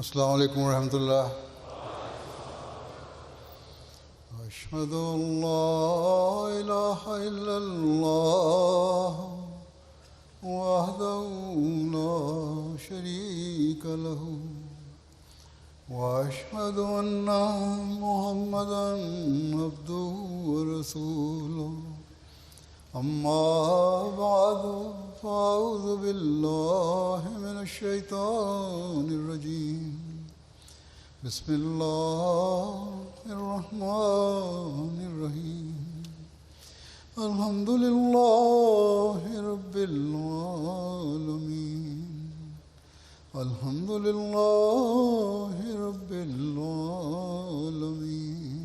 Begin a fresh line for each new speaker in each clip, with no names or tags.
Assalamu alaikum wa rahmatullah. Ashhadu an la ilaha illallah wahdahu la sharika lahu wa ashhadu anna Muhammadan abduhu wa rasuluhu. Amma ba'du fa'udhu billahi minash shaitanir rajim. Bismillahir rahmanir rahim. Alhamdulillahi rabbil alamin. Alhamdulillahi rabbil alamin.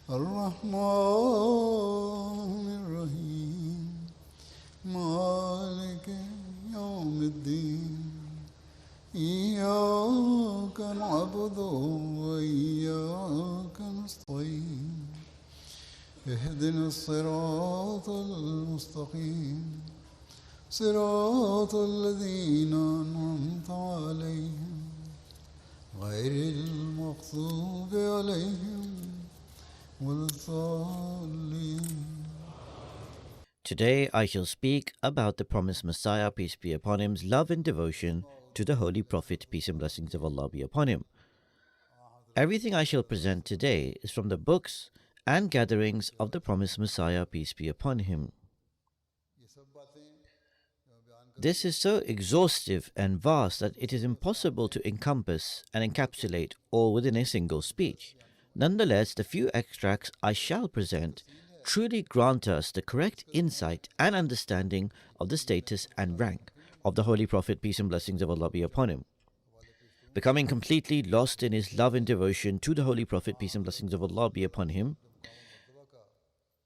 Ar-Rahmanir Rahim. Maliki yawmiddin. Iyyaka na'budu wa iyyaka nasta'in. Ihdinas siratal mustaqim. Siratal ladzina an'amta 'alayhim ghayril maghdubi 'alayhim.
Today I shall speak about the promised Messiah, peace be upon him's love and devotion to the Holy Prophet, peace and blessings of Allah be upon him. Everything I shall present today is from the books and gatherings of the promised Messiah, peace be upon him. This is so exhaustive and vast that it is impossible to encompass and encapsulate all within a single speech. Nonetheless, the few extracts I shall present truly grant us the correct insight and understanding of the status and rank of the Holy Prophet, peace and blessings of Allah be upon him. Becoming completely lost in his love and devotion to the Holy Prophet, peace and blessings of Allah be upon him,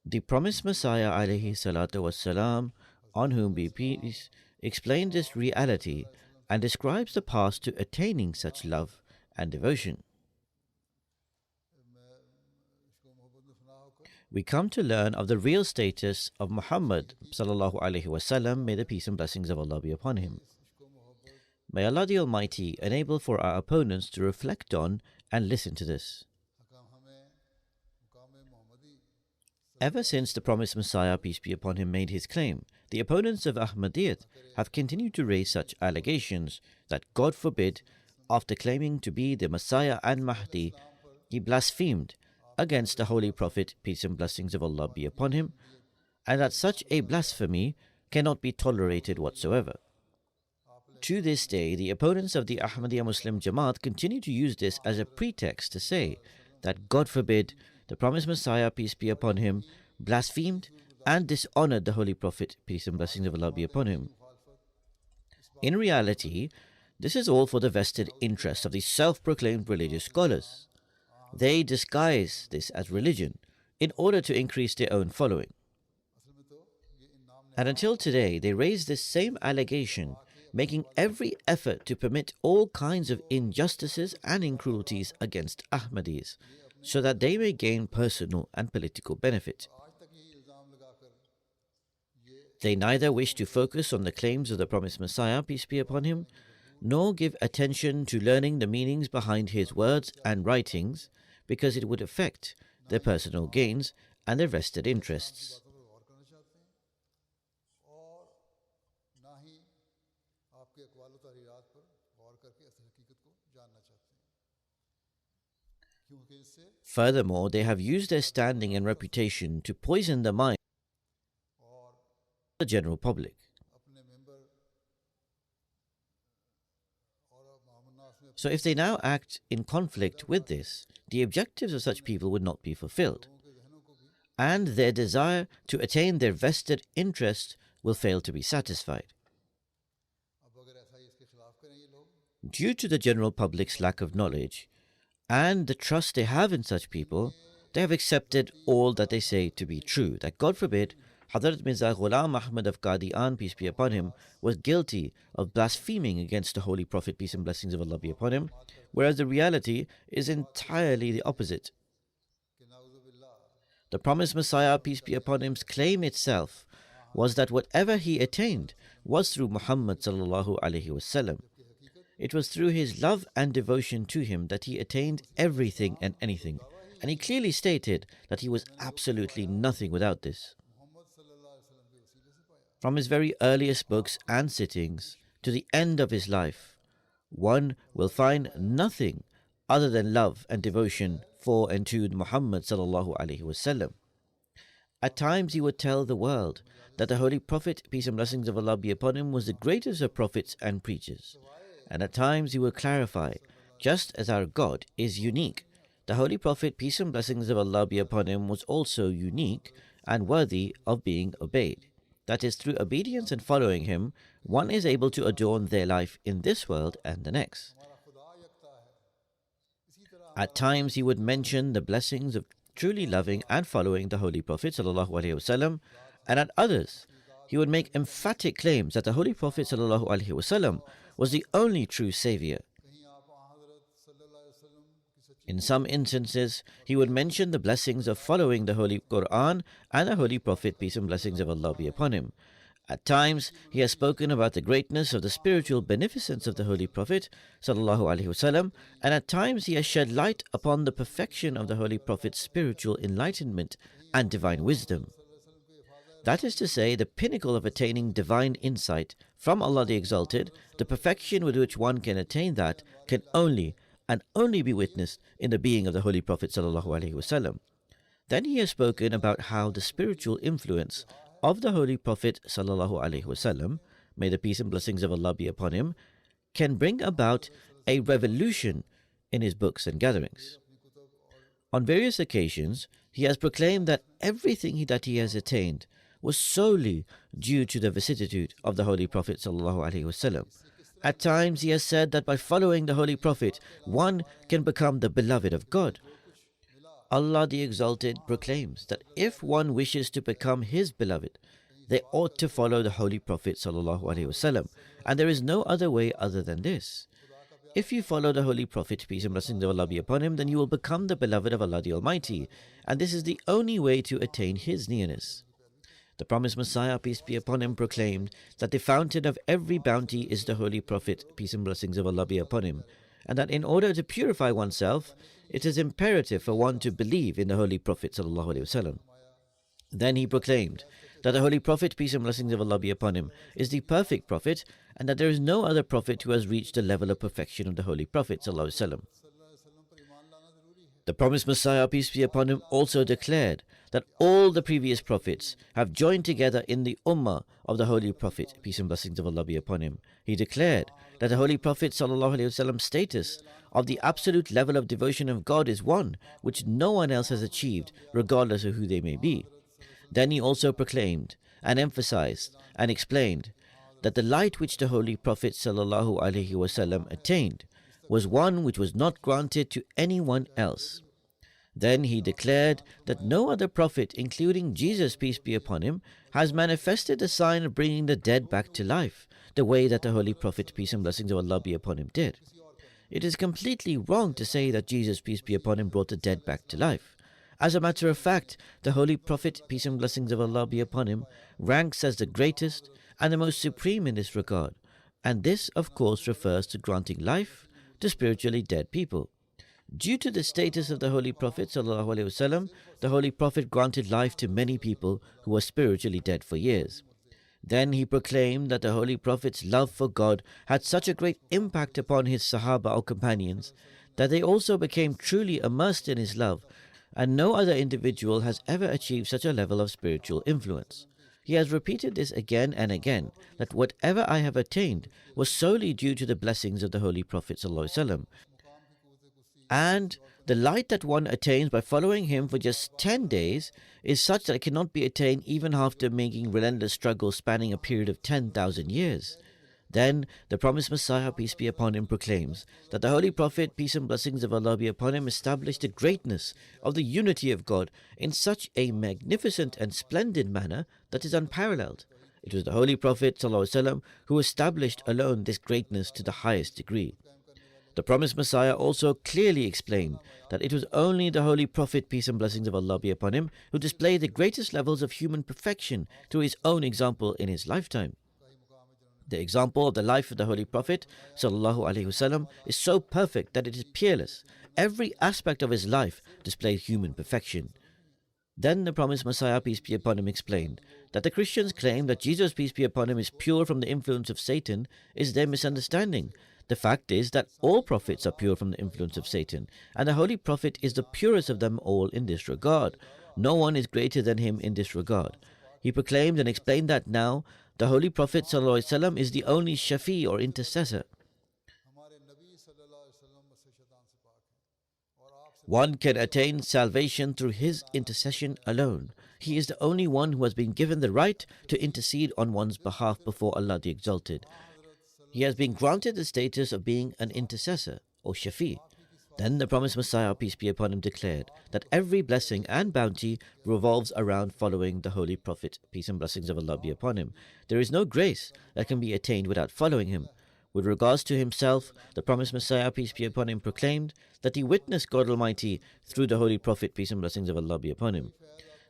the promised Messiah alayhi salatu wassalam, on whom be peace, explained this reality and describes the path to attaining such love and devotion. We come to learn of the real status of Muhammad sallallahu alaihi wasallam, may the peace and blessings of Allah be upon him. May Allah the Almighty enable for our opponents to reflect on and listen to this. Ever since the promised Messiah, peace be upon him, made his claim, the opponents of Ahmadiyyat have continued to raise such allegations that, God forbid, after claiming to be the Messiah and Mahdi, he blasphemed against the Holy Prophet, peace and blessings of Allah be upon him, and that such a blasphemy cannot be tolerated whatsoever. To this day, the opponents of the Ahmadiyya Muslim Jamaat continue to use this as a pretext to say that, God forbid, the promised Messiah, peace be upon him, blasphemed and dishonored the Holy Prophet, peace and blessings of Allah be upon him. In reality, this is all for the vested interests of the self-proclaimed religious scholars. They disguise this as religion in order to increase their own following. And until today, they raise this same allegation, making every effort to permit all kinds of injustices and cruelties against Ahmadis, so that they may gain personal and political benefit. They neither wish to focus on the claims of the promised Messiah, peace be upon him, nor give attention to learning the meanings behind his words and writings, because it would affect their personal gains and their vested interests. Furthermore, they have used their standing and reputation to poison the mind of the general public. So if they now act in conflict with this, the objectives of such people would not be fulfilled, and their desire to attain their vested interest will fail to be satisfied. Due to the general public's lack of knowledge and the trust they have in such people, they have accepted all that they say to be true, that, God forbid, Hazrat Mirza Ghulam Ahmad of Qadian, peace be upon him, was guilty of blaspheming against the Holy Prophet, peace and blessings of Allah be upon him, whereas the reality is entirely the opposite. The promised Messiah, peace be upon him's claim itself was that whatever he attained was through Muhammad sallallahu alaihi wasallam, It was through his love and devotion to him that he attained everything and anything, and he clearly stated that he was absolutely nothing without this. From his very earliest books and sittings to the end of his life, one will find nothing other than love and devotion for and to Muhammad sallallahu alaihi wasallam. At times he would tell the world that the Holy Prophet, peace and blessings of Allah be upon him, was the greatest of prophets and preachers. And at times he would clarify, just as our God is unique, the Holy Prophet, peace and blessings of Allah be upon him, was also unique and worthy of being obeyed. That is, through obedience and following him, one is able to adorn their life in this world and the next. At times he would mention the blessings of truly loving and following the Holy Prophet sallallahu alaihi wasallam, and at others he would make emphatic claims that the Holy Prophet sallallahu alaihi wasallam was the only true savior. In some instances, he would mention the blessings of following the Holy Quran and the Holy Prophet, peace and blessings of Allah be upon him. At times, he has spoken about the greatness of the spiritual beneficence of the Holy Prophet sallallahu alaihi wasallam, and at times he has shed light upon the perfection of the Holy Prophet's spiritual enlightenment and divine wisdom. That is to say, the pinnacle of attaining divine insight from Allah the Exalted, the perfection with which one can attain that, can only and only be witnessed in the being of the Holy Prophet sallallahu alaihi wasallam. Then he has spoken about how the spiritual influence of the Holy Prophet sallallahu alaihi wasallam, may the peace and blessings of Allah be upon him, can bring about a revolution in his books and gatherings. On various occasions, he has proclaimed that everything that he has attained was solely due to the vicissitude of the Holy Prophet sallallahu alaihi wasallam. At times he has said that by following the Holy Prophet, one can become the beloved of God. Allah the Exalted proclaims that if one wishes to become his beloved, they ought to follow the Holy Prophet sallallahu alaihi wasallam, and there is no other way other than this. If you follow the Holy Prophet, peace and blessings of Allah be upon him, then you will become the beloved of Allah the Almighty, and this is the only way to attain his nearness. The promised Messiah, peace be upon him, proclaimed that the fountain of every bounty is the Holy Prophet, peace and blessings of Allah be upon him, and that in order to purify oneself, it is imperative for one to believe in the Holy Prophet sallallahu alaihi wasallam. Then he proclaimed that the Holy Prophet, peace and blessings of Allah be upon him, is the perfect Prophet, and that there is no other Prophet who has reached the level of perfection of the Holy Prophet sallallahu alaihi wasallam. The promised Messiah, peace be upon him, also declared that all the previous prophets have joined together in the ummah of the Holy Prophet, peace and blessings of Allah be upon him. He declared that the Holy Prophet sallallahu alaihi wasallam's status of the absolute level of devotion of God is one which no one else has achieved, regardless of who they may be. Then he also proclaimed and emphasized and explained that the light which the Holy Prophet sallallahu alaihi wasallam attained was one which was not granted to anyone else. Then he declared that no other prophet, including Jesus, peace be upon him, has manifested the sign of bringing the dead back to life, the way that the Holy Prophet, peace and blessings of Allah be upon him, did. It is completely wrong to say that Jesus, peace be upon him, brought the dead back to life. As a matter of fact, the Holy Prophet, peace and blessings of Allah be upon him, ranks as the greatest and the most supreme in this regard, and this, of course, refers to granting life to spiritually dead people. Due to the status of the Holy Prophet sallallahu alaihi wasallam, the Holy Prophet granted life to many people who were spiritually dead for years. Then he proclaimed that the Holy Prophet's love for God had such a great impact upon his Sahaba or companions that they also became truly immersed in his love, and no other individual has ever achieved such a level of spiritual influence. He has repeated this again and again, that whatever I have attained was solely due to the blessings of the Holy Prophet sallallahu alaihi wasallam. And the light that one attains by following him for just 10 days is such that it cannot be attained even after making relentless struggles spanning a period of 10,000 years. Then the promised Messiah, peace be upon him, proclaims that the Holy Prophet, peace and blessings of Allah be upon him, established the greatness of the unity of God in such a magnificent and splendid manner that is unparalleled. It was the Holy Prophet ﷺ who established alone this greatness to the highest degree. The promised Messiah also clearly explained that it was only the Holy Prophet, peace and blessings of Allah be upon him, who displayed the greatest levels of human perfection through his own example in his lifetime. The example of the life of the Holy Prophet ﷺ is so perfect that it is peerless. Every aspect of his life displays human perfection. Then the promised Messiah, peace be upon him, explained that the Christians claim that Jesus, peace be upon him, is pure from the influence of Satan is their misunderstanding. The fact is that all prophets are pure from the influence of Satan, and the Holy Prophet is the purest of them all in this regard. No one is greater than him in this regard. He proclaimed and explained that now the Holy Prophet ﷺ is the only Shafi or intercessor. One can attain salvation through his intercession alone. He is the only one who has been given the right to intercede on one's behalf before Allah the Exalted. He has been granted the status of being an intercessor or Shafi. Then the promised Messiah, peace be upon him, declared that every blessing and bounty revolves around following the Holy Prophet, peace and blessings of Allah be upon him. There is no grace that can be attained without following him. With regards to himself, the promised Messiah, peace be upon him, proclaimed that he witnessed God Almighty through the Holy Prophet, peace and blessings of Allah be upon him.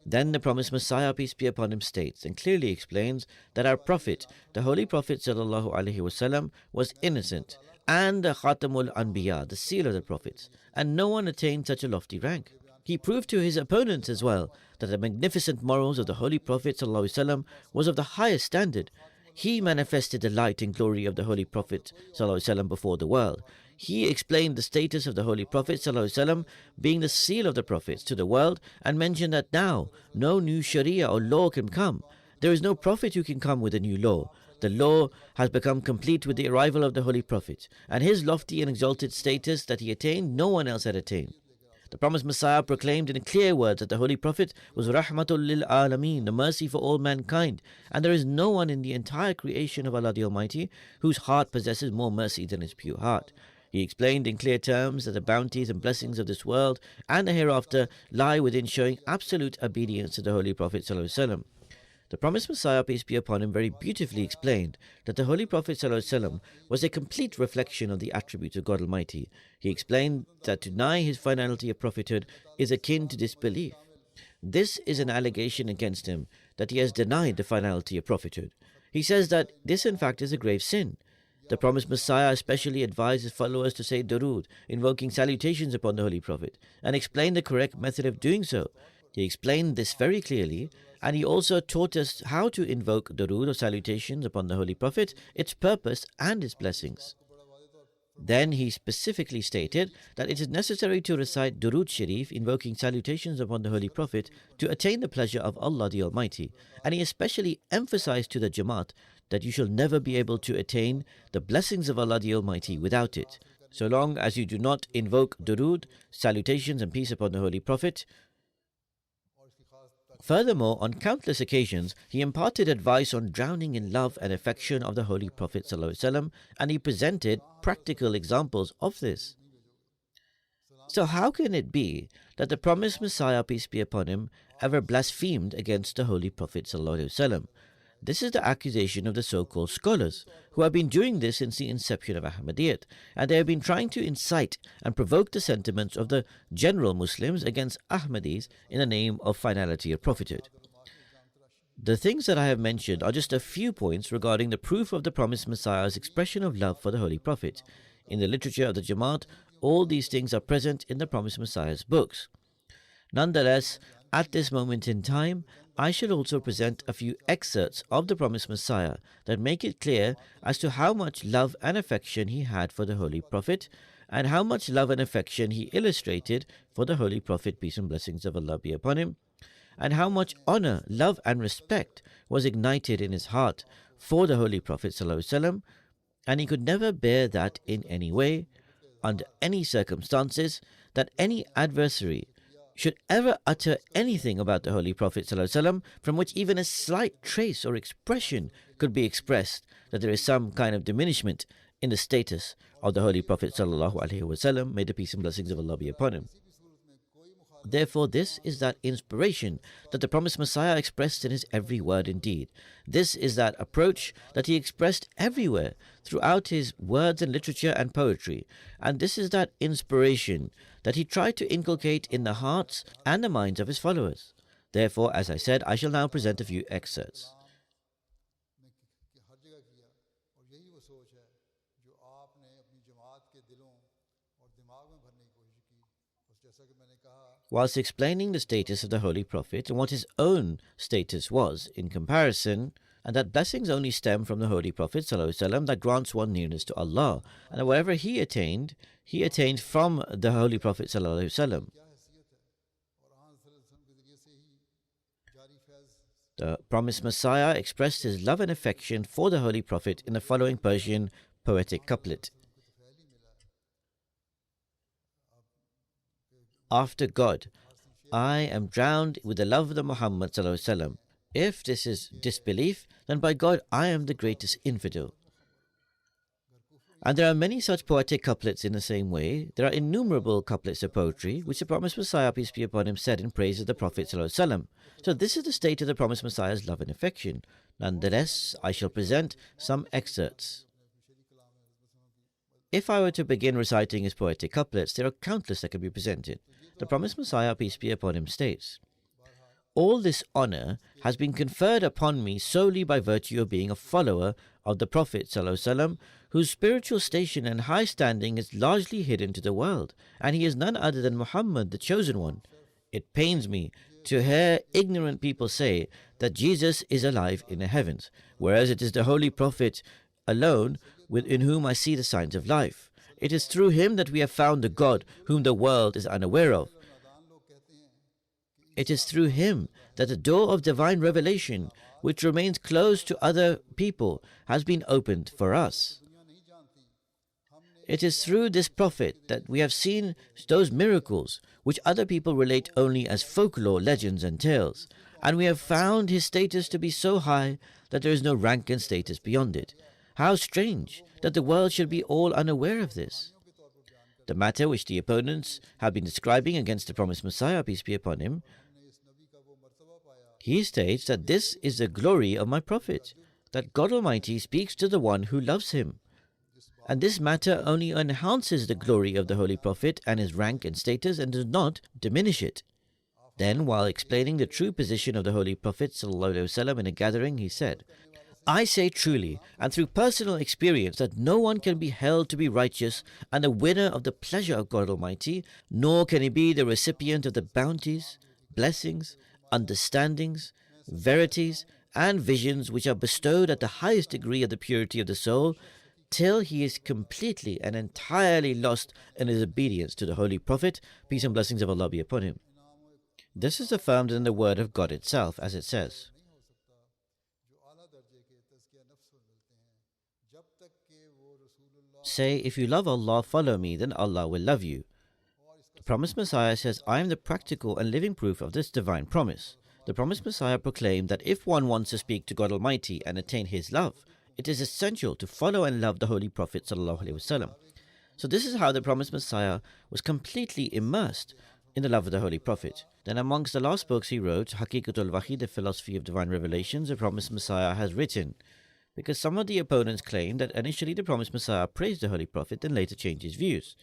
Then the promised Messiah, peace be upon him, states and clearly explains that our Prophet, the Holy Prophet ﷺ, was innocent and the Khatamul Anbiya, the seal of the prophets, and no one attained such a lofty rank. He proved to his opponents as well that the magnificent morals of the Holy Prophet ﷺ was of the highest standard. He manifested the light and glory of the Holy Prophet ﷺ before the world. He explained the status of the Holy Prophet ﷺ being the seal of the prophets to the world and mentioned that now no new Sharia or law can come. There is no prophet who can come with a new law. The law has become complete with the arrival of the Holy Prophet, and his lofty and exalted status that he attained, no one else had attained. The promised Messiah proclaimed in clear words that the Holy Prophet was Rahmatul lil Alameen, the mercy for all mankind, and there is no one in the entire creation of Allah the Almighty whose heart possesses more mercy than his pure heart. He explained in clear terms that the bounties and blessings of this world and the hereafter lie within showing absolute obedience to the Holy Prophet ﷺ. The promised Messiah, peace be upon him, very beautifully explained that the Holy Prophet ﷺ was a complete reflection of the attributes of God Almighty. He explained that to deny his finality of prophethood is akin to disbelief. This is an allegation against him that he has denied the finality of prophethood. He says that this in fact is a grave sin. The promised Messiah especially advised his followers to say durood, invoking salutations upon the Holy Prophet, and explained the correct method of doing so. He explained this very clearly, and he also taught us how to invoke durood or salutations upon the Holy Prophet, its purpose and its blessings. Then he specifically stated that it is necessary to recite durood sharif, invoking salutations upon the Holy Prophet, to attain the pleasure of Allah the Almighty. And he especially emphasized to the Jamaat that you shall never be able to attain the blessings of Allah the Almighty without it. So long as you do not invoke durood, salutations and peace upon the Holy Prophet. Furthermore, on countless occasions, he imparted advice on drowning in love and affection of the Holy Prophet ﷺ, and he presented practical examples of this. So how can it be that the promised Messiah, peace be upon him, ever blasphemed against the Holy Prophet ﷺ? This is the accusation of the so-called scholars, who have been doing this since the inception of Ahmadiyyat, and they have been trying to incite and provoke the sentiments of the general Muslims against Ahmadis in the name of finality of prophethood. The things that I have mentioned are just a few points regarding the proof of the promised Messiah's expression of love for the Holy Prophet. In the literature of the Jamaat, all these things are present in the promised Messiah's books. Nonetheless, at this moment in time, I shall also present a few excerpts of the promised Messiah that make it clear as to how much love and affection he had for the Holy Prophet, and how much love and affection he illustrated for the Holy Prophet, peace and blessings of Allah be upon him, and how much honor, love and respect was ignited in his heart for the Holy Prophet ﷺ, and he could never bear that in any way, under any circumstances, that any adversary should ever utter anything about the Holy Prophet ﷺ from which even a slight trace or expression could be expressed that there is some kind of diminishment in the status of the Holy Prophet ﷺ, may the peace and blessings of Allah be upon him. Therefore, this is that inspiration that the promised Messiah expressed in his every word and deed. This is that approach that he expressed everywhere throughout his words and literature and poetry. And this is that inspiration that he tried to inculcate in the hearts and the minds of his followers. Therefore, as I said, I shall now present a few excerpts. Whilst explaining the status of the Holy Prophet and what his own status was in comparison, and that blessings only stem from the Holy Prophet ﷺ that grants one nearness to Allah, and that whatever he attained from the Holy Prophet ﷺ. The promised Messiah expressed his love and affection for the Holy Prophet in the following Persian poetic couplet. After God, I am drowned with the love of the Muhammad ﷺ. If this is disbelief, then by God, I am the greatest infidel. And there are many such poetic couplets in the same way. There are innumerable couplets of poetry which the promised Messiah, peace be upon him, said in praise of the Prophet ﷺ. So this is the state of the promised Messiah's love and affection. Nonetheless, I shall present some excerpts. If I were to begin reciting his poetic couplets, there are countless that can be presented. The promised Messiah, peace be upon him, states, all this honor has been conferred upon me solely by virtue of being a follower of the Prophet ﷺ, whose spiritual station and high standing is largely hidden to the world, and he is none other than Muhammad, the chosen one. It pains me to hear ignorant people say that Jesus is alive in the heavens, whereas it is the Holy Prophet alone in whom I see the signs of life. It is through him that we have found the God whom the world is unaware of. It is through him that the door of divine revelation, which remains closed to other people, has been opened for us. It is through this prophet that we have seen those miracles which other people relate only as folklore, legends and tales, and we have found his status to be so high that there is no rank and status beyond it. How strange that the world should be all unaware of this. The matter which the opponents have been describing against the promised Messiah, peace be upon him, he states that this is the glory of my prophet, that God Almighty speaks to the one who loves him. And this matter only enhances the glory of the Holy Prophet and his rank and status and does not diminish it. Then, while explaining the true position of the Holy Prophet ﷺ in a gathering, he said, I say truly and through personal experience that no one can be held to be righteous and the winner of the pleasure of God Almighty, nor can he be the recipient of the bounties, blessings, understandings, verities, and visions which are bestowed at the highest degree of the purity of the soul, till he is completely and entirely lost in his obedience to the Holy Prophet, peace and blessings of Allah be upon him. This is affirmed in the word of God itself, as it says, say, if you love Allah, follow me, then Allah will love you. The promised Messiah says, I am the practical and living proof of this divine promise. The promised Messiah proclaimed that if one wants to speak to God Almighty and attain his love, it is essential to follow and love the Holy Prophet ﷺ. So this is how the promised Messiah was completely immersed in the love of the Holy Prophet. Then amongst the last books he wrote, Haqiqatul Wahi, the Philosophy of Divine Revelations, the promised Messiah has written, because some of the opponents claim that initially the promised Messiah praised the Holy Prophet and later changed his views.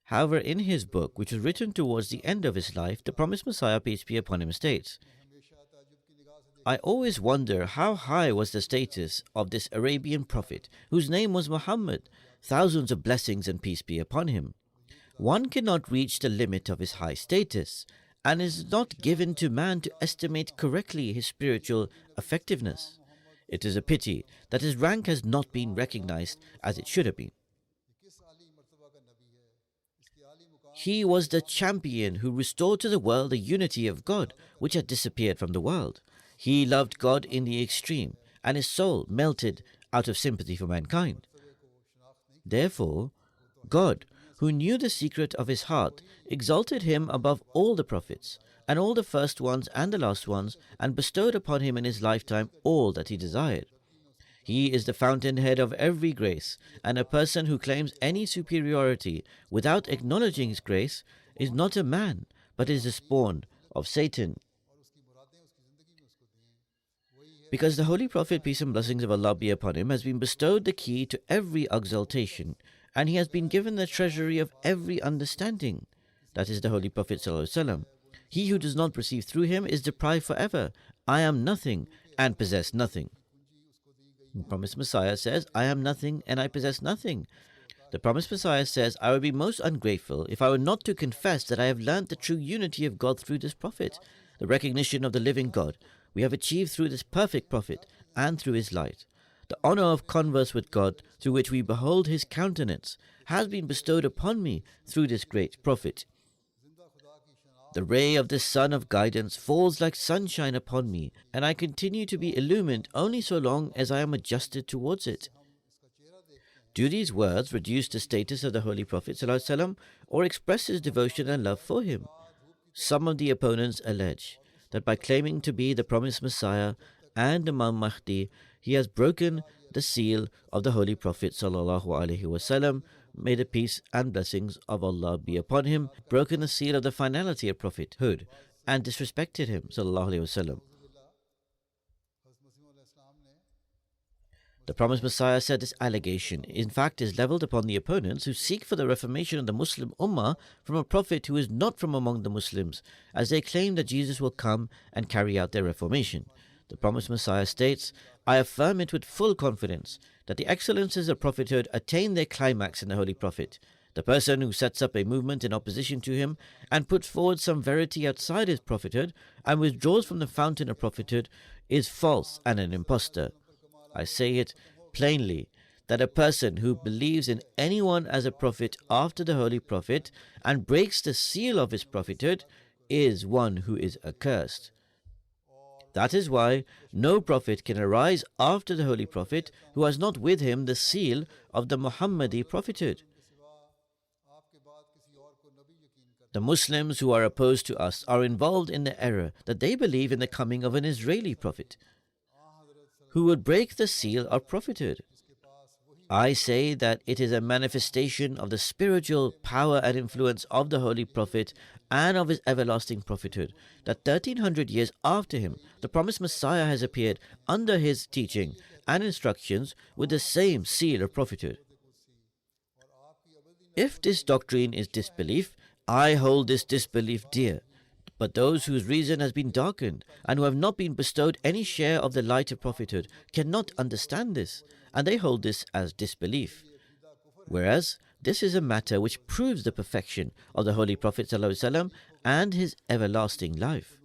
However, in his book, which was written towards the end of his life, the promised Messiah, peace be upon him, states, I always wonder how high was the status of this Arabian prophet, whose name was Muhammad, thousands of blessings and peace be upon him. One cannot reach the limit of his high status, and it is not given to man to estimate correctly his spiritual effectiveness. It is a pity that his rank has not been recognized as it should have been. He was the champion who restored to the world the unity of God, which had disappeared from the world. He loved God in the extreme, and his soul melted out of sympathy for mankind. Therefore, God, who knew the secret of his heart, exalted him above all the prophets, and all the first ones and the last ones, and bestowed upon him in his lifetime all that he desired. He is the fountainhead of every grace, and a person who claims any superiority without acknowledging his grace is not a man, but is the spawn of Satan. Because the Holy Prophet, peace and blessings of Allah be upon him, has been bestowed the key to every exaltation, and he has been given the treasury of every understanding. That is the Holy Prophet ﷺ. He who does not receive through him is deprived forever. I am nothing and possess nothing. The promised Messiah says, I am nothing and I possess nothing. The promised Messiah says, I would be most ungrateful if I were not to confess that I have learnt the true unity of God through this prophet, the recognition of the living God we have achieved through this perfect prophet and through his light. The honor of converse with God, through which we behold his countenance, has been bestowed upon me through this great prophet. The ray of the sun of guidance falls like sunshine upon me, and I continue to be illumined only so long as I am adjusted towards it. Do these words reduce the status of the Holy Prophet ﷺ, or express his devotion and love for him? Some of the opponents allege that by claiming to be the promised Messiah and Imam Mahdi, he has broken the seal of the Holy Prophet ﷺ, may the peace and blessings of Allah be upon him, broken the seal of the finality of prophethood, and disrespected him ﷺ. The promised Messiah said this allegation, in fact, is leveled upon the opponents who seek for the reformation of the Muslim Ummah from a prophet who is not from among the Muslims, as they claim that Jesus will come and carry out their reformation. The promised Messiah states, I affirm it with full confidence that the excellences of prophethood attain their climax in the Holy Prophet. The person who sets up a movement in opposition to him and puts forward some verity outside his prophethood and withdraws from the fountain of prophethood is false and an impostor. I say it plainly, that a person who believes in anyone as a prophet after the Holy Prophet and breaks the seal of his prophethood is one who is accursed. That is why no prophet can arise after the Holy Prophet who has not with him the seal of the Muhammadi prophethood. The Muslims who are opposed to us are involved in the error that they believe in the coming of an Israeli prophet who would break the seal of prophethood. I say that it is a manifestation of the spiritual power and influence of the Holy Prophet and of his everlasting prophethood that 1300 years after him, the promised Messiah has appeared under his teaching and instructions with the same seal of prophethood. If this doctrine is disbelief, I hold this disbelief dear. But those whose reason has been darkened and who have not been bestowed any share of the light of prophethood cannot understand this, and they hold this as disbelief. Whereas this is a matter which proves the perfection of the Holy Prophet ﷺ and his everlasting life.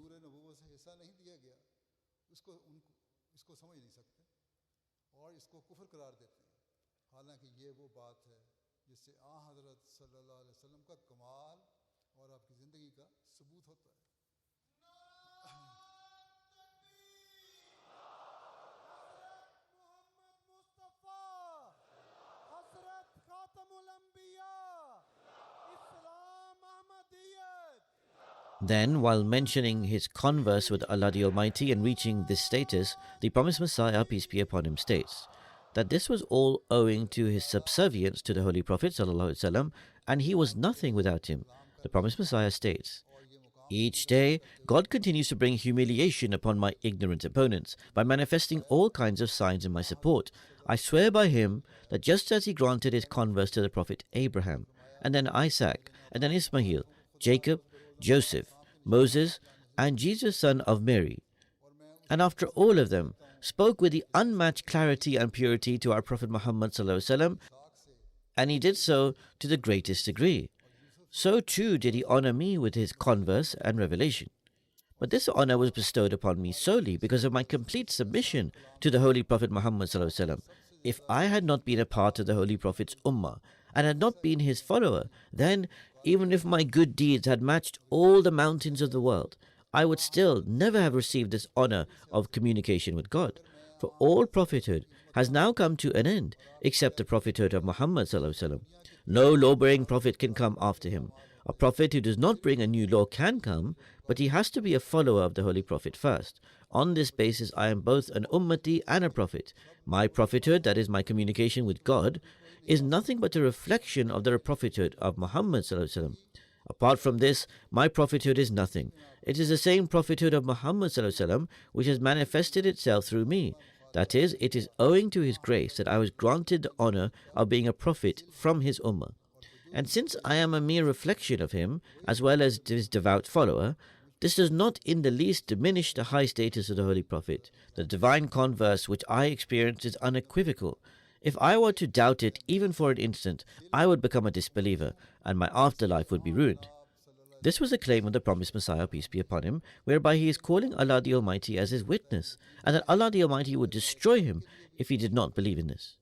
Then, while mentioning his converse with Allah the Almighty and reaching this status, the promised Messiah, peace be upon him, states that this was all owing to his subservience to the Holy Prophet ﷺ, and he was nothing without him. The promised Messiah states, each day, God continues to bring humiliation upon my ignorant opponents by manifesting all kinds of signs in my support. I swear by him that just as he granted his converse to the Prophet Abraham, and then Isaac, and then Ismail, Jacob, Joseph, Moses, and Jesus, son of Mary, and after all of them, spoke with the unmatched clarity and purity to our Prophet Muhammad ﷺ, and he did so to the greatest degree. So too did he honor me with his converse and revelation. But this honor was bestowed upon me solely because of my complete submission to the Holy Prophet Muhammad ﷺ. If I had not been a part of the Holy Prophet's Ummah and had not been his follower, then, even if my good deeds had matched all the mountains of the world, I would still never have received this honor of communication with God. For all prophethood has now come to an end, except the prophethood of Muhammad ﷺ. No law-bearing prophet can come after him. A prophet who does not bring a new law can come, but he has to be a follower of the Holy Prophet first. On this basis, I am both an ummati and a prophet. My prophethood, that is my communication with God, is nothing but a reflection of the prophethood of Muhammad ﷺ. Apart from this, my prophethood is nothing. It is the same prophethood of Muhammad ﷺ which has manifested itself through me. That is, it is owing to his grace that I was granted the honor of being a prophet from his ummah. And since I am a mere reflection of him, as well as his devout follower, this does not in the least diminish the high status of the Holy Prophet. The divine converse which I experienced is unequivocal. If I were to doubt it even for an instant, I would become a disbeliever and my afterlife would be ruined. This was a claim of the promised Messiah, peace be upon him, whereby he is calling Allah the Almighty as his witness, and that Allah the Almighty would destroy him if he did not believe in this.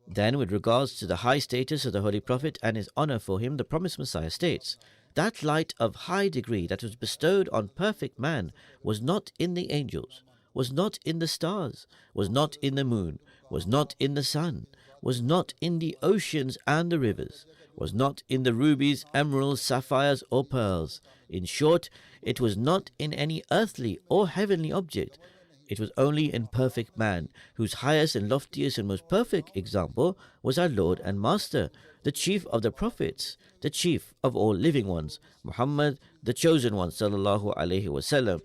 Then, with regards to the high status of the Holy Prophet and his honor for him, the promised Messiah states, that light of high degree that was bestowed on perfect man was not in the angels, was not in the stars, was not in the moon, was not in the sun, was not in the oceans and the rivers, was not in the rubies, emeralds, sapphires, or pearls. In short, it was not in any earthly or heavenly object. It was only in perfect man, whose highest and loftiest and most perfect example was our Lord and Master, the chief of the prophets, the chief of all living ones, Muhammad, the chosen one, sallallahu alaihi wasallam.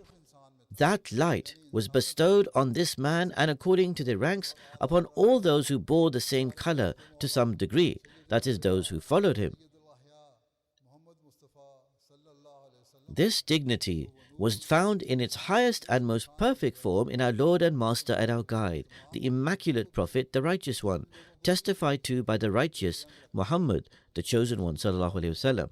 That light was bestowed on this man and according to their ranks upon all those who bore the same color to some degree, that is, those who followed him. This dignity was found in its highest and most perfect form in our Lord and Master and our Guide, the Immaculate Prophet, the Righteous One, testified to by the righteous Muhammad, the Chosen One, sallallahu alaihi wasallam.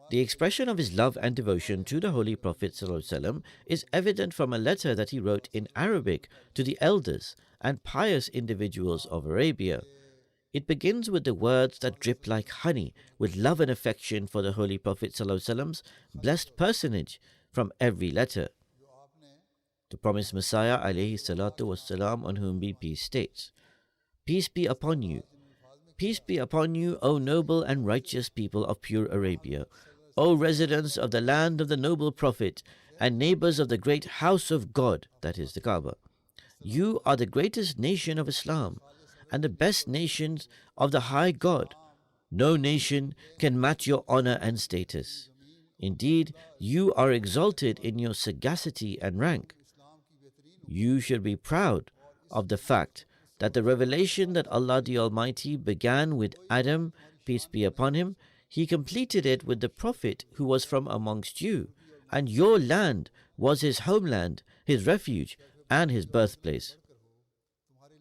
The expression of his love and devotion to the Holy Prophet ﷺ is evident from a letter that he wrote in Arabic to the elders and pious individuals of Arabia. It begins with the words that drip like honey with love and affection for the Holy Prophet ﷺ's blessed personage from every letter. The promised Messiah alayhi salatu wassalam, on whom be peace, states, Peace be upon you. Peace be upon you, O noble and righteous people of pure Arabia, O residents of the land of the noble Prophet and neighbors of the great house of God, that is the Kaaba. You are the greatest nation of Islam and the best nations of the high God. No nation can match your honor and status. Indeed, you are exalted in your sagacity and rank. You should be proud of the fact that the revelation that Allah the Almighty began with Adam, peace be upon him, He completed it with the Prophet who was from amongst you, and your land was his homeland, his refuge, and his birthplace.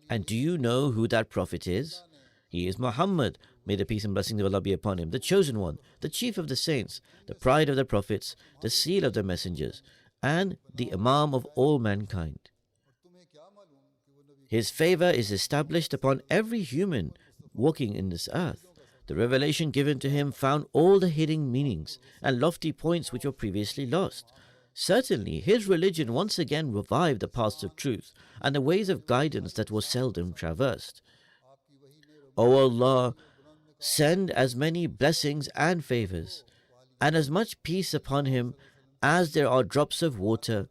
And do you know who that Prophet is? He is Muhammad, may the peace and blessings of Allah be upon him, the chosen one, the chief of the saints, the pride of the prophets, the seal of the messengers, and the Imam of all mankind. His favor is established upon every human walking in this earth. The revelation given to him found all the hidden meanings and lofty points which were previously lost. Certainly, his religion once again revived the paths of truth and the ways of guidance that were seldom traversed. O Allah, send as many blessings and favors and as much peace upon him as there are drops of water,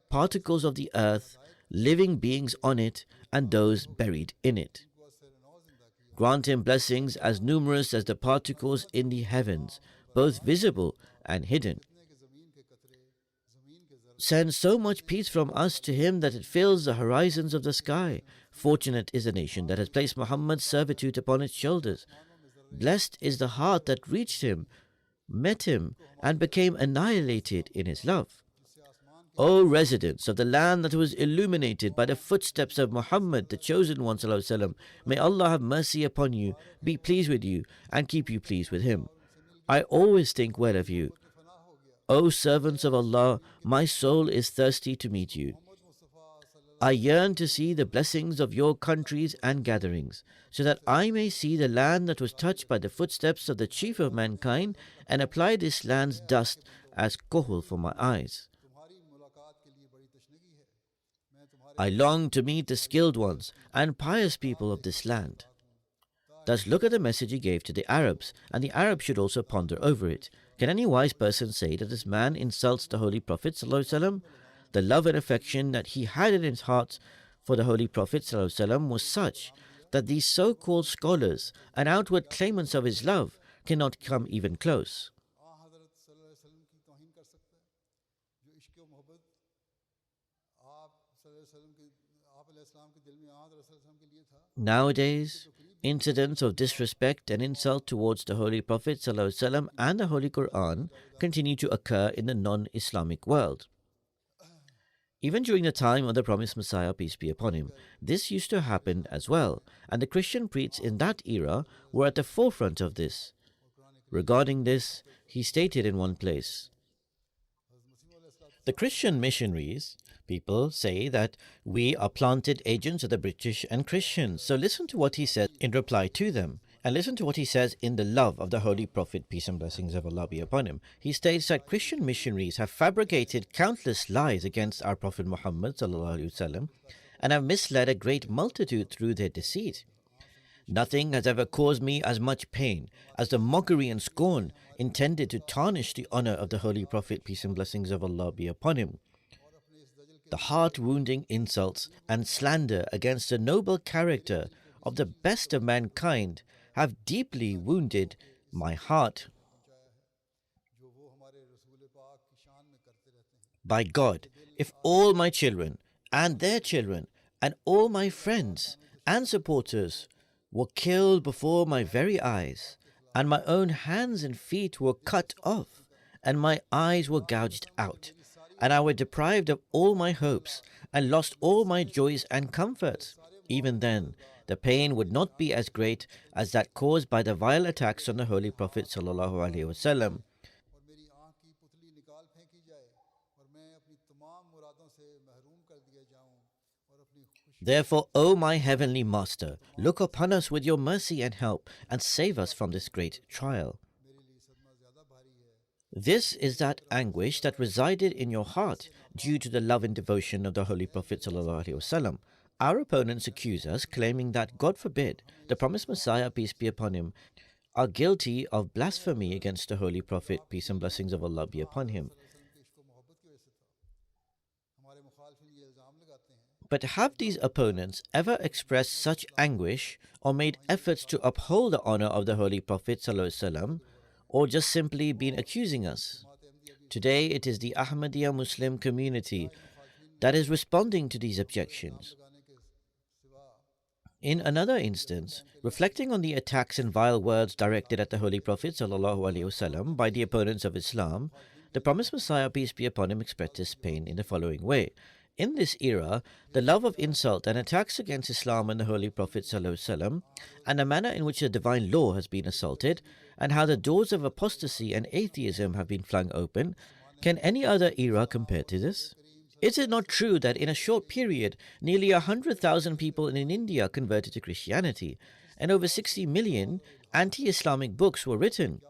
particles of the earth, living beings on it, and those buried in it. Grant him blessings as numerous as the particles in the heavens, both visible and hidden. Send so much peace from us to him that it fills the horizons of the sky. Fortunate is the nation that has placed Muhammad's servitude upon its shoulders. Blessed is the heart that reached him, met him, and became annihilated in his love. O residents of the land that was illuminated by the footsteps of Muhammad, the chosen one, ﷺ, may Allah have mercy upon you, be pleased with you, and keep you pleased with him. I always think well of you. O servants of Allah, my soul is thirsty to meet you. I yearn to see the blessings of your countries and gatherings, so that I may see the land that was touched by the footsteps of the chief of mankind, and apply this land's dust as kohol for my eyes. I long to meet the skilled ones and pious people of this land. Thus look at the message he gave to the Arabs, and the Arabs should also ponder over it. Can any wise person say that this man insults the Holy Prophet ﷺ? The love and affection that he had in his heart for the Holy Prophet ﷺ was such that these so-called scholars and outward claimants of his love cannot come even close. Nowadays, incidents of disrespect and insult towards the Holy Prophet ﷺ and the Holy Quran continue to occur in the non-Islamic world. Even during the time of the promised Messiah, peace be upon him, this used to happen as well, and the Christian priests in that era were at the forefront of this. Regarding this, he stated in one place, the Christian missionaries, people say that we are planted agents of the British and Christians. So listen to what he says in reply to them. And listen to what he says in the love of the Holy Prophet, peace and blessings of Allah be upon him. He states that Christian missionaries have fabricated countless lies against our Prophet Muhammad ﷺ, and have misled a great multitude through their deceit. Nothing has ever caused me as much pain as the mockery and scorn intended to tarnish the honor of the Holy Prophet, peace and blessings of Allah be upon him. The heart-wounding insults and slander against the noble character of the best of mankind have deeply wounded my heart. By God, if all my children and their children and all my friends and supporters were killed before my very eyes, and my own hands and feet were cut off, and my eyes were gouged out, and I were deprived of all my hopes, and lost all my joys and comforts, even then the pain would not be as great as that caused by the vile attacks on the Holy Prophet sallallahu alaihi wasallam. Therefore, O my heavenly Master, look upon us with your mercy and help, and save us from this great trial. This is that anguish that resided in your heart due to the love and devotion of the Holy Prophet ﷺ. Our opponents accuse us, claiming that, God forbid, the promised Messiah, peace be upon him, are guilty of blasphemy against the Holy Prophet, peace and blessings of Allah be upon him. But have these opponents ever expressed such anguish or made efforts to uphold the honor of the Holy Prophet ﷺ, or just simply been accusing us? Today it is the Ahmadiyya Muslim community that is responding to these objections. In another instance, reflecting on the attacks and vile words directed at the Holy Prophet ﷺ by the opponents of Islam, the promised Messiah, peace be upon him, expressed his pain in the following way. In this era, the love of insult and attacks against Islam and the Holy Prophet ﷺ, and the manner in which the divine law has been assaulted, and how the doors of apostasy and atheism have been flung open, can any other era compare to this? Is it not true that in a short period, nearly 100,000 people in India converted to Christianity, and over 60 million anti-Islamic books were written?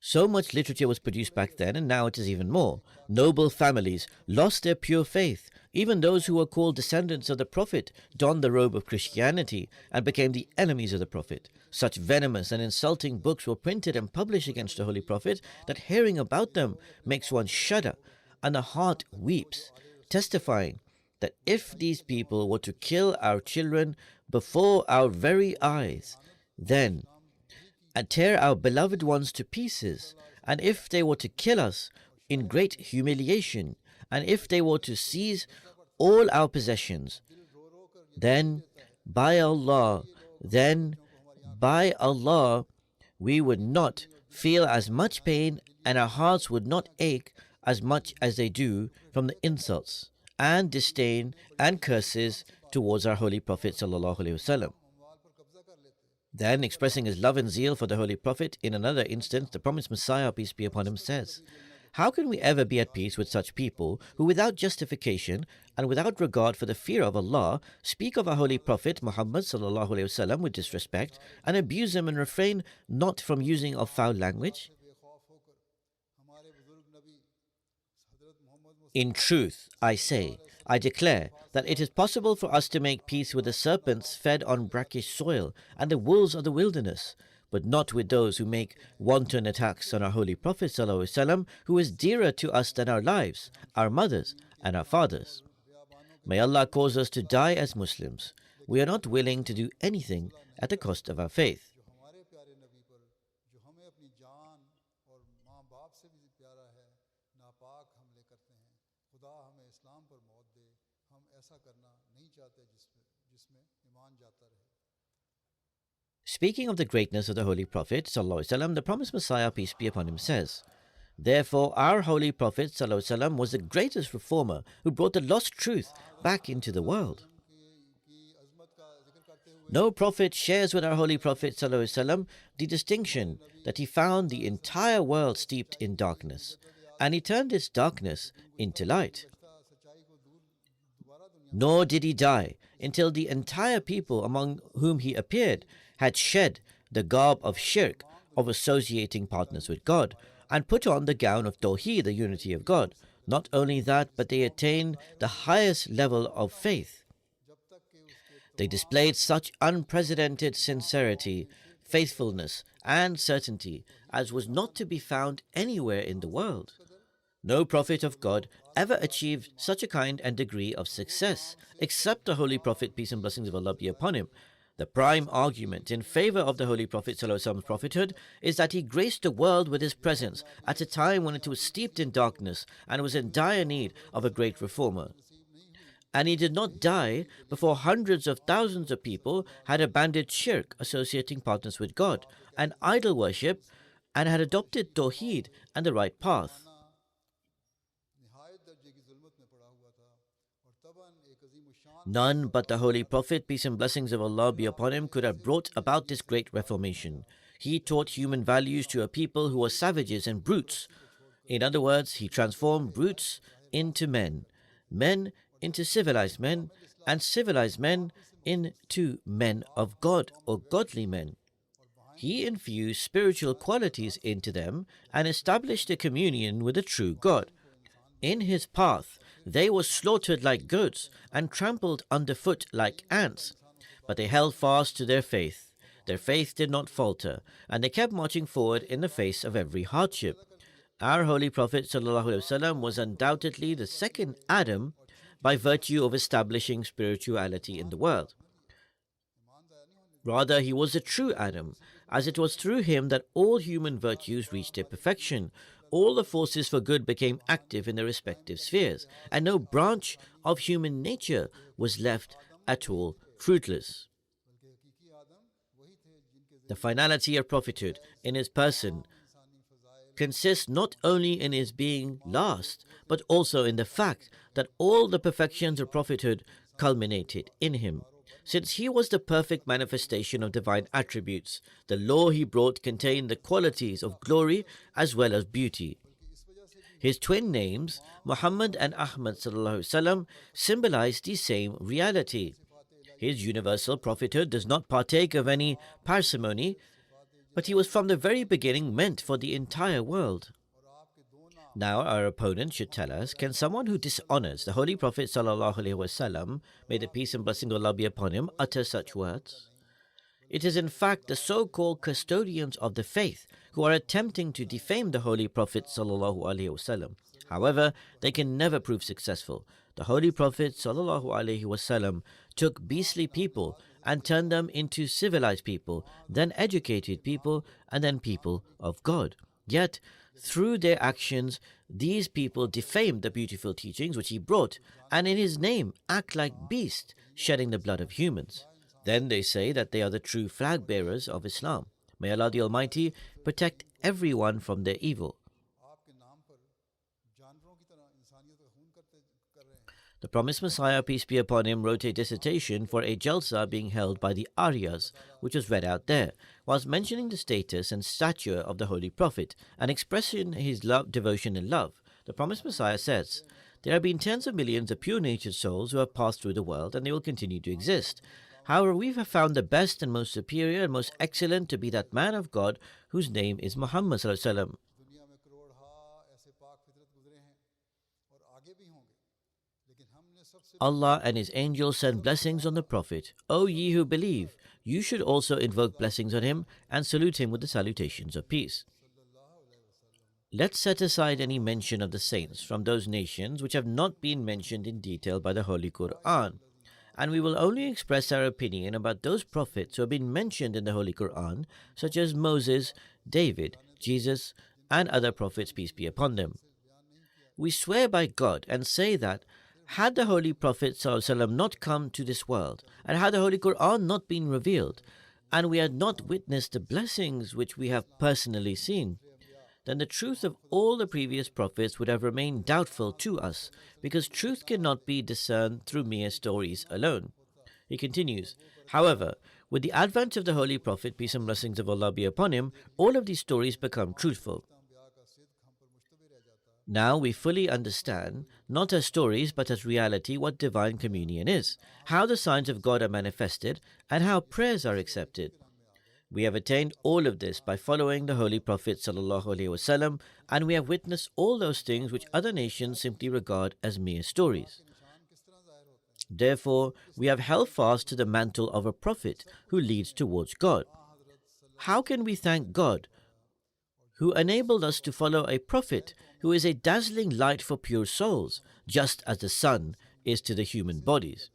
So much literature was produced back then, and now it is even more. Noble families lost their pure faith. Even those who were called descendants of the Prophet donned the robe of Christianity and became the enemies of the Prophet. Such venomous and insulting books were printed and published against the Holy Prophet that hearing about them makes one shudder, and the heart weeps, testifying that if these people were to kill our children before our very eyes, then and tear our beloved ones to pieces, and if they were to kill us in great humiliation, and if they were to seize all our possessions, then by Allah, we would not feel as much pain, and our hearts would not ache as much as they do from the insults and disdain and curses towards our Holy Prophet sallallahu alaihi wasallam. Then, expressing his love and zeal for the Holy Prophet, in another instance, the promised Messiah, peace be upon him, says, how can we ever be at peace with such people who, without justification and without regard for the fear of Allah, speak of our Holy Prophet Muhammad sallallahu alaihi wasallam with disrespect, and abuse him and refrain not from using of foul language? In truth, I say, I declare that it is possible for us to make peace with the serpents fed on brackish soil and the wolves of the wilderness, but not with those who make wanton attacks on our Holy Prophet ﷺ, who is dearer to us than our lives, our mothers, and our fathers. May Allah cause us to die as Muslims. We are not willing to do anything at the cost of our faith. Speaking of the greatness of the Holy Prophet ﷺ, the promised Messiah, peace be upon him, says, Therefore, our Holy Prophet ﷺ was the greatest reformer who brought the lost truth back into the world. No prophet shares with our Holy Prophet ﷺ the distinction that he found the entire world steeped in darkness, and he turned its darkness into light. Nor did he die until the entire people among whom he appeared had shed the garb of shirk, of associating partners with God, and put on the gown of Tawheed, the unity of God. Not only that, but they attained the highest level of faith. They displayed such unprecedented sincerity, faithfulness, and certainty as was not to be found anywhere in the world. No prophet of God ever achieved such a kind and degree of success, except the Holy Prophet, peace and blessings of Allah be upon him. The prime argument in favor of the Holy Prophet ﷺ's prophethood is that he graced the world with his presence at a time when it was steeped in darkness and was in dire need of a great reformer. And he did not die before hundreds of thousands of people had abandoned shirk, associating partners with God, and idol worship, and had adopted Tawheed and the right path. None but the Holy Prophet, peace and blessings of Allah be upon him, could have brought about this great reformation. He taught human values to a people who were savages and brutes. In other words, he transformed brutes into men, men into civilized men, and civilized men into men of God or godly men. He infused spiritual qualities into them and established a communion with the true God. In his path, they were slaughtered like goats and trampled underfoot like ants, but they held fast to their faith. Their faith did not falter, and they kept marching forward in the face of every hardship. Our Holy Prophet ﷺ was undoubtedly the second Adam by virtue of establishing spirituality in the world. Rather, he was the true Adam, as it was through him that all human virtues reached their perfection. All the forces for good became active in their respective spheres, and no branch of human nature was left at all fruitless. The finality of prophethood in his person consists not only in his being last, but also in the fact that all the perfections of prophethood culminated in him. Since he was the perfect manifestation of divine attributes, the law he brought contained the qualities of glory as well as beauty. His twin names, Muhammad and Ahmad ﷺ, symbolize the same reality. His universal prophethood does not partake of any parsimony, but he was from the very beginning meant for the entire world. Now our opponent should tell us, can someone who dishonors the Holy Prophet ﷺ, may the peace and blessing of Allah be upon him, utter such words? It is in fact the so-called custodians of the faith who are attempting to defame the Holy Prophet ﷺ. However, they can never prove successful. The Holy Prophet ﷺ took beastly people and turned them into civilized people, then educated people, and then people of God. Yet, through their actions, these people defamed the beautiful teachings which he brought, and in his name act like beasts, shedding the blood of humans. Then they say that they are the true flag bearers of Islam. May Allah the Almighty protect everyone from their evil. The promised Messiah, peace be upon him, wrote a dissertation for a Jalsa being held by the Aryas, which was read out there, whilst mentioning the status and stature of the Holy Prophet and expressing his love, devotion and love. The promised Messiah says, "There have been tens of millions of pure-natured souls who have passed through the world, and they will continue to exist. However, we have found the best and most superior and most excellent to be that man of God whose name is Muhammad sallallahu alaihi wasallam. Allah and his angels send blessings on the Prophet. O ye who believe, you should also invoke blessings on him and salute him with the salutations of peace." Let's set aside any mention of the saints from those nations which have not been mentioned in detail by the Holy Quran, and we will only express our opinion about those prophets who have been mentioned in the Holy Quran, such as Moses, David, Jesus, and other prophets, peace be upon them. We swear by God and say that had the Holy Prophet ﷺ not come to this world, and had the Holy Quran not been revealed, and we had not witnessed the blessings which we have personally seen, then the truth of all the previous prophets would have remained doubtful to us, because truth cannot be discerned through mere stories alone. He continues, however, with the advent of the Holy Prophet, peace and blessings of Allah be upon him, all of these stories become truthful. Now we fully understand, not as stories but as reality, what divine communion is, how the signs of God are manifested, and how prayers are accepted. We have attained all of this by following the Holy Prophet ﷺ, and we have witnessed all those things which other nations simply regard as mere stories. Therefore, we have held fast to the mantle of a prophet who leads towards God. How can we thank God, who enabled us to follow a prophet who is a dazzling light for pure souls, just as the sun is to the human bodies?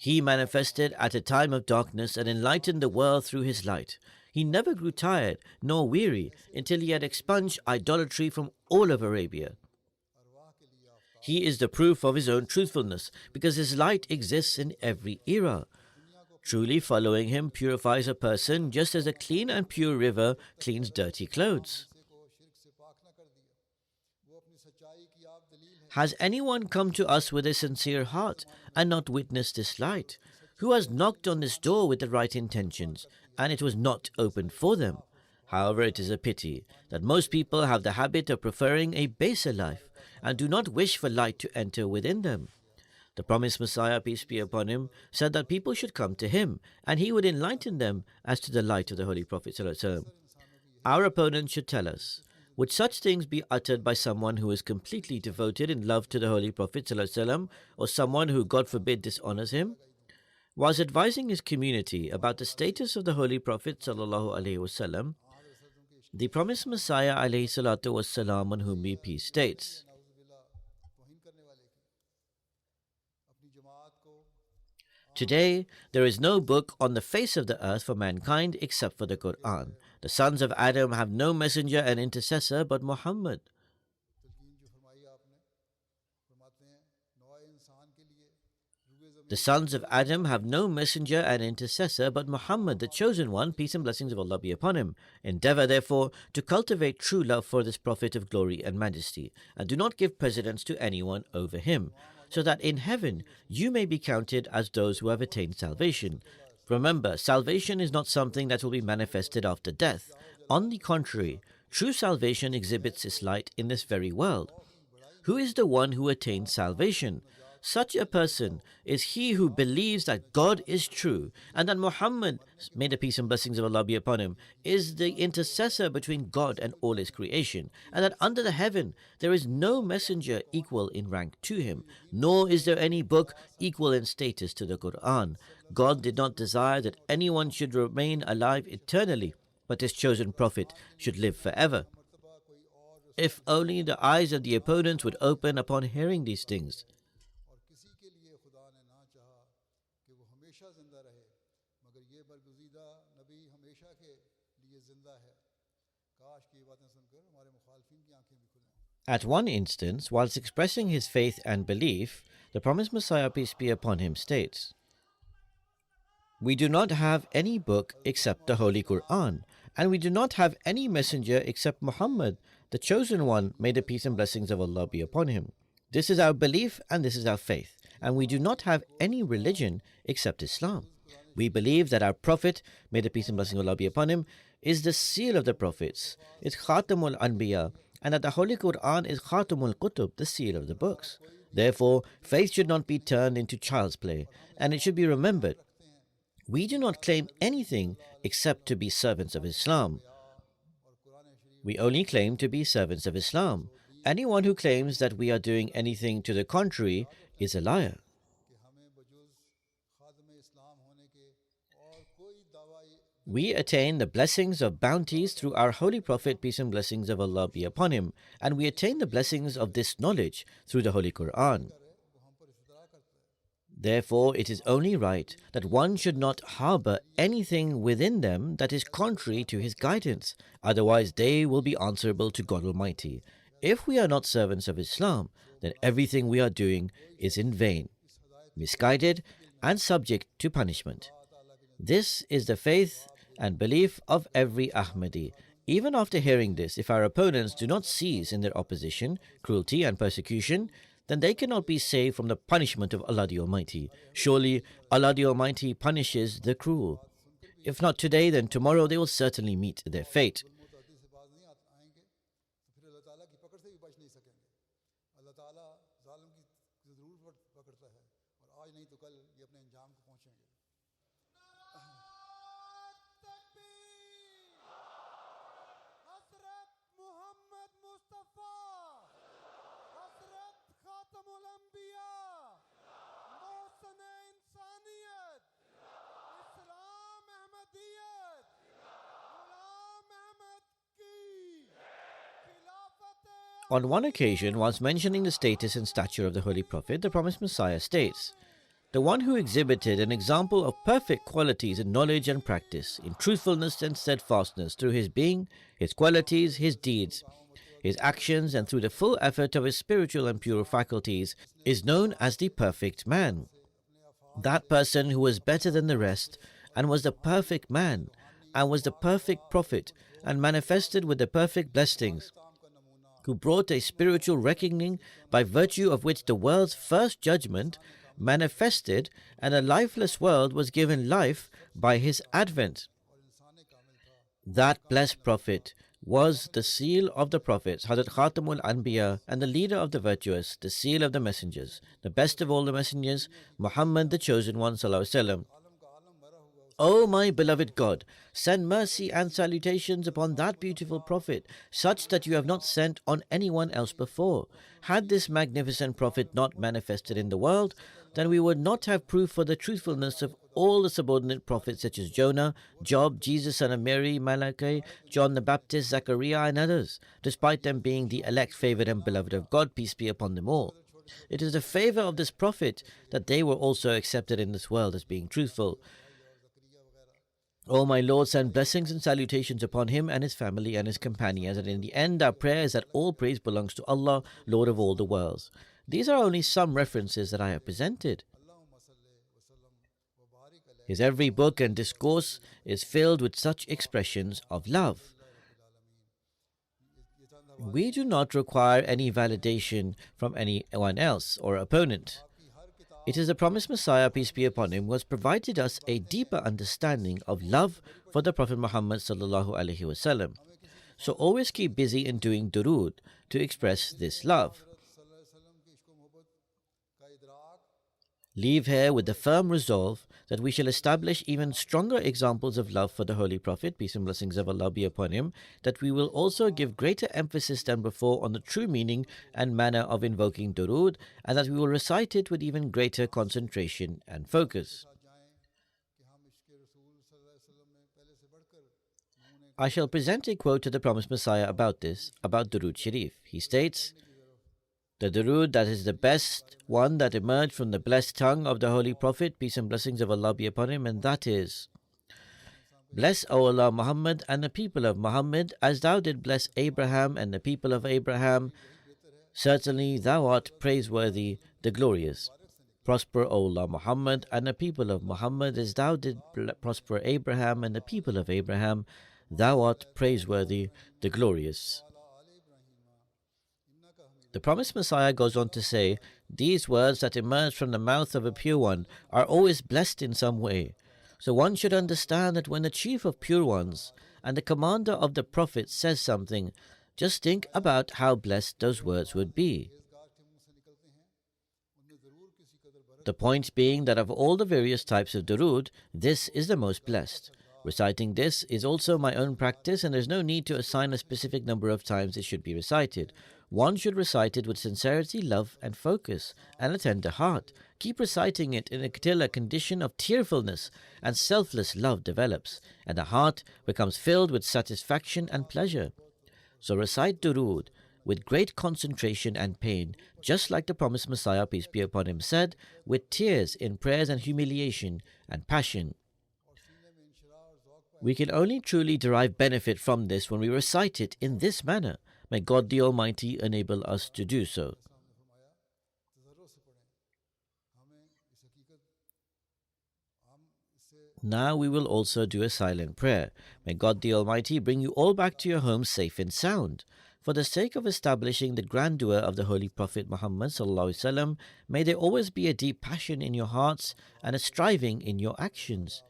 He manifested at a time of darkness and enlightened the world through his light. He never grew tired nor weary until he had expunged idolatry from all of Arabia. He is the proof of his own truthfulness, because his light exists in every era. Truly following him purifies a person, just as a clean and pure river cleans dirty clothes. Has anyone come to us with a sincere heart and not witnessed this light? Who has knocked on this door with the right intentions, and it was not opened for them? However, it is a pity that most people have the habit of preferring a baser life and do not wish for light to enter within them. The promised Messiah, peace be upon him, said that people should come to him, and he would enlighten them as to the light of the Holy Prophet ﷺ. Our opponents should tell us, would such things be uttered by someone who is completely devoted in love to the Holy Prophet ﷺ, or someone who, God forbid, dishonors him? Whilst advising his community about the status of the Holy Prophet ﷺ, the promised Messiah ﷺ, on whom be peace, states, today, there is no book on the face of the earth for mankind except for the Quran. The sons of Adam have no messenger and intercessor but Muhammad. The sons of Adam have no messenger and intercessor but Muhammad, the chosen one, peace and blessings of Allah be upon him. Endeavor, therefore, to cultivate true love for this Prophet of glory and majesty, and do not give precedence to anyone over him, so that in heaven you may be counted as those who have attained salvation. Remember, salvation is not something that will be manifested after death. On the contrary, true salvation exhibits its light in this very world. Who is the one who attains salvation? Such a person is he who believes that God is true and that Muhammad, may the peace and blessings of Allah be upon him, is the intercessor between God and all his creation, and that under the heaven there is no messenger equal in rank to him, nor is there any book equal in status to the Quran. God did not desire that anyone should remain alive eternally, but his chosen prophet should live forever. If only the eyes of the opponents would open upon hearing these things. At one instance, whilst expressing his faith and belief, the promised Messiah, peace be upon him, states, we do not have any book except the Holy Quran, and we do not have any messenger except Muhammad, the chosen one, may the peace and blessings of Allah be upon him. This is our belief and this is our faith, and we do not have any religion except Islam. We believe that our Prophet, may the peace and blessing of Allah be upon him, is the seal of the prophets, is Khatamul Anbiya, and that the Holy Quran is Khatamul Qutub, the seal of the books. Therefore, faith should not be turned into child's play, and it should be remembered, we do not claim anything except to be servants of Islam. We only claim to be servants of Islam. Anyone who claims that we are doing anything to the contrary is a liar. We attain the blessings of bounties through our Holy Prophet, peace and blessings of Allah be upon him, and we attain the blessings of this knowledge through the Holy Quran. Therefore, it is only right that one should not harbor anything within them that is contrary to his guidance, otherwise they will be answerable to God Almighty. If we are not servants of Islam, then everything we are doing is in vain, misguided, and subject to punishment. This is the faith and belief of every Ahmadi. Even after hearing this, if our opponents do not cease in their opposition, cruelty, and persecution, then they cannot be saved from the punishment of Allah the Almighty. Surely Allah the Almighty punishes the cruel. If not today, then tomorrow they will certainly meet their fate. On one occasion, whilst mentioning the status and stature of the Holy Prophet, the promised Messiah states, "The one who exhibited an example of perfect qualities in knowledge and practice, in truthfulness and steadfastness through his being, his qualities, his deeds, his actions, and through the full effort of his spiritual and pure faculties, is known as the perfect man. That person who was better than the rest, and was the perfect man, and was the perfect prophet, and manifested with the perfect blessings, who brought a spiritual reckoning by virtue of which the world's first judgment manifested and a lifeless world was given life by his advent. That blessed prophet was the seal of the prophets, Hazrat Khatamul Anbiya, and the leader of the virtuous, the seal of the messengers, the best of all the messengers, Muhammad the chosen one, sallallahu alaihi wasallam. O my beloved God, send mercy and salutations upon that beautiful Prophet, such that you have not sent on anyone else before. Had this magnificent Prophet not manifested in the world, then we would not have proof for the truthfulness of all the subordinate prophets such as Jonah, Job, Jesus son of Mary, Malachi, John the Baptist, Zechariah, and others, despite them being the elect, favored, and beloved of God, peace be upon them all. It is the favor of this Prophet that they were also accepted in this world as being truthful. O my Lord, send blessings and salutations upon him and his family and his companions, and in the end our prayer is that all praise belongs to Allah, Lord of all the worlds. These are only some references that I have presented. His every book and discourse is filled with such expressions of love. We do not require any validation from anyone else or opponent. It is the promised Messiah, peace be upon him, who has provided us a deeper understanding of love for the Prophet Muhammad sallallahu alaihi wasallam. So always keep busy in doing durood to express this love. Leave here with the firm resolve that we shall establish even stronger examples of love for the Holy Prophet, peace and blessings of Allah be upon him, that we will also give greater emphasis than before on the true meaning and manner of invoking durood, and that we will recite it with even greater concentration and focus. I shall present a quote to the promised Messiah about this, about Durood Sharif. He states, "The durood that is the best one that emerged from the blessed tongue of the Holy Prophet, peace and blessings of Allah be upon him, and that is, Bless, O Allah, Muhammad and the people of Muhammad, as thou did bless Abraham and the people of Abraham. Certainly thou art praiseworthy, the glorious. Prosper, O Allah, Muhammad and the people of Muhammad, as thou did prosper Abraham and the people of Abraham. Thou art praiseworthy, the glorious." The promised Messiah goes on to say, these words that emerge from the mouth of a pure one are always blessed in some way. So one should understand that when the chief of pure ones and the commander of the prophets says something, just think about how blessed those words would be. The point being that of all the various types of durood, this is the most blessed. Reciting this is also my own practice, and there's no need to assign a specific number of times it should be recited. One should recite it with sincerity, love, and focus, and a tender heart. Keep reciting it until a condition of tearfulness and selfless love develops, and the heart becomes filled with satisfaction and pleasure. So recite durood with great concentration and pain, just like the promised Messiah, peace be upon him, said, with tears in prayers and humiliation and passion. We can only truly derive benefit from this when we recite it in this manner. May God the Almighty enable us to do so. Now we will also do a silent prayer. May God the Almighty bring you all back to your homes safe and sound. For the sake of establishing the grandeur of the Holy Prophet Muhammad sallallahu alaihi wasallam, may there always be a deep passion in your hearts and a striving in your actions.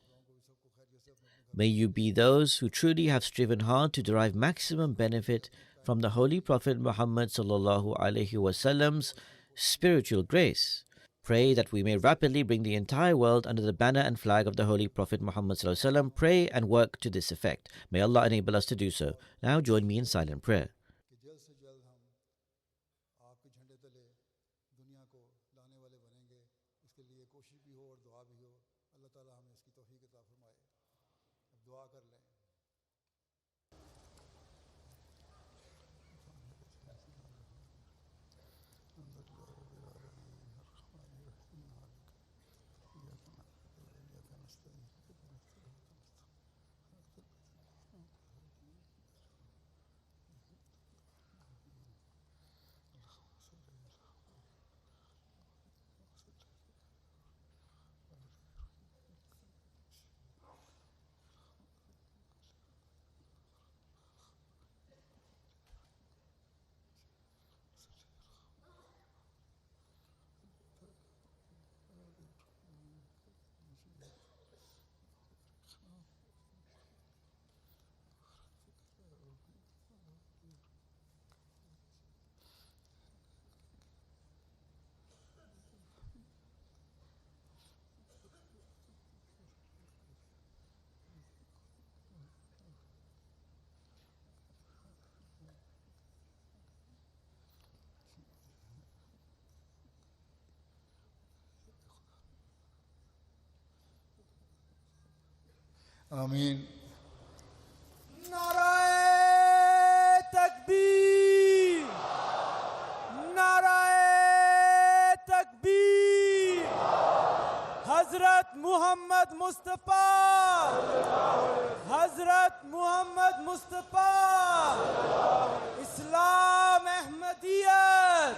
May you be those who truly have striven hard to derive maximum benefit from the Holy Prophet Muhammad sallallahu alaihi wasallam's spiritual grace. Pray that we may rapidly bring the entire world under the banner and flag of the Holy Prophet Muhammad sallallahu alaihi wasallam. Pray and work to this effect. May Allah enable us to do so. Now join me in silent prayer.
कि जल्द से जल्द हम आपके झंडे तले दुनिया को लाने वाले बनेंगे, इसके लिए कोशिश भी हो और दुआ भी हो। अल्लाह ताला हमें इसकी तौफीक अता फरमाए। अब दुआ कर लें। आमीन।
नाराए तकबीर, नाराए तकबीर। हजरत मोहम्मद मुस्तफ़ा, हजरत मोहम्मद मुस्तफ़ा। इस्लाम अहमदियत,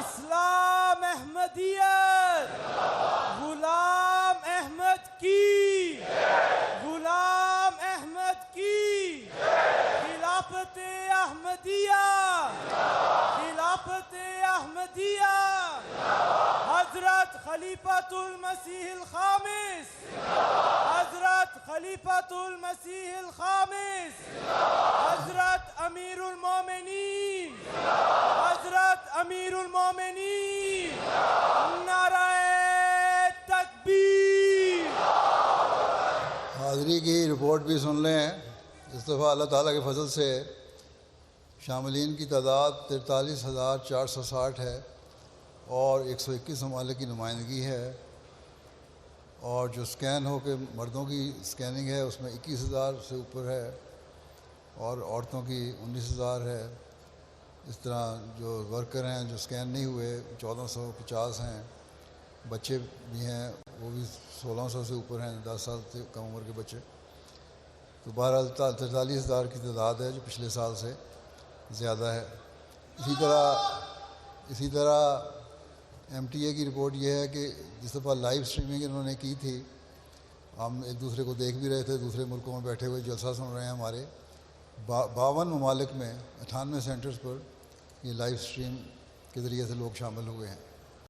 इस्लाम अहमदियत। गुलाम अहमद की, गुलाम अहमद की। खिलाफत अहमदिया, खिलाफत अहमदिया। हजरत खलीफतुल मसीहिल खामिस, हजरत खलीफतुल मसीहिल खामिस। हजरत अमीरुल मोमिनीन, हजरत अमीरुल मोमिनीन। नाराए तकबीर।
हाज़री की रिपोर्ट भी सुन लें। इस दफ़ा अल्लाह ताला के फजल से शामिलीन की तादाद 43,460 है और 121 ममालिक की नुमाइंदगी है। और जो स्कैन हो के मर्दों की स्कैनिंग है उसमें 21,000 से ऊपर है और औरतों की 19,000 है। इस तरह जो वर्कर हैं जो स्कैन नहीं हुए 1450 हैं। बच्चे भी हैं वो भी 1600 से ऊपर हैं, 10 साल से कम उम्र के बच्चे। तो बहरहाल 43,000 की तादाद है जो पिछले साल से ज़्यादा है। इसी तरह MTA की रिपोर्ट ये है कि जिस दफ़ा लाइव स्ट्रीमिंग इन्होंने की थी, हम एक दूसरे को देख भी रहे थे, दूसरे मुल्कों में बैठे हुए जलसा सुन रहे हैं। हमारे 52 ममालिक में 98 सेंटर्स पर ये लाइव स्ट्रीम के ज़रिए से लोग शामिल हुए हैं।